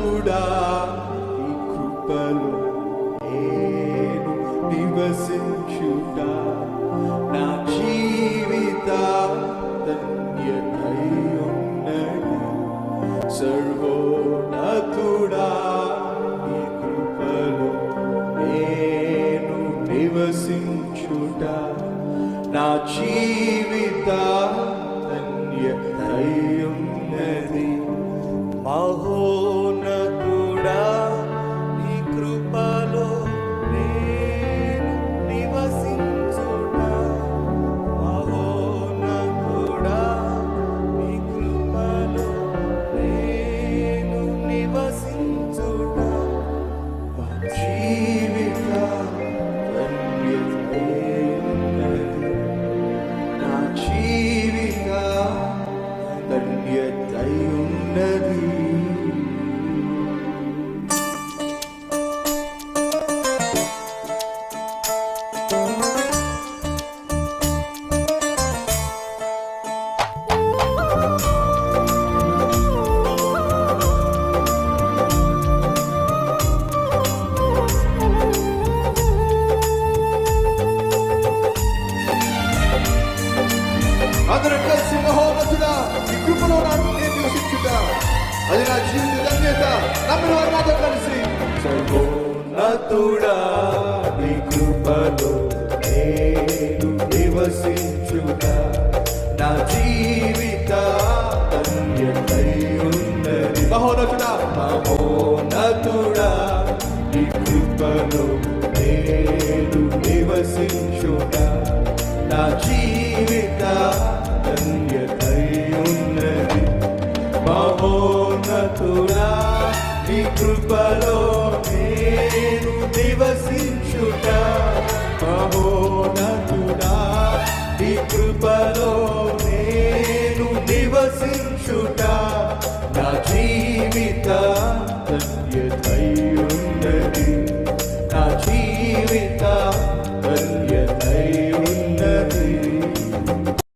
మహోన్నతుడా నీ కృపలో నేను నివసించుట నా జీవిత ధన్యతై ఉన్నది. సర్వోన్నతుడా నీ కృపలో నేను నివసించుట నా జీవిత ధన్యతై ఉన్నది. మహోన్నతుడా నీ కృపలో నేను నివసించుట మహోన్నతుడా నీ కృపలో నేను నివసించుట నా జీవిత ధన్యతై ఉన్నది. నా జీవిత ధన్యతై ఉన్నది. అందరం కలిసి మహోన్నతుడా నీ కృపలో నేను నివసించుట అది నా జీవిత ధన్యత. నమ్మిన వారు నాతో కలిసి సర్వోన్నతుడా నీ కృపలో నేను నివసించుట నా జీవిత ధన్యతై ఉన్నది. మహోన్నతుడా మహోన్నతుడా నీ కృపలో నేను నివసించుట నా జీవిత ధన్యతై ఉన్నది. మహోన్నతుడా నీ కృపలో నేను నివసించుట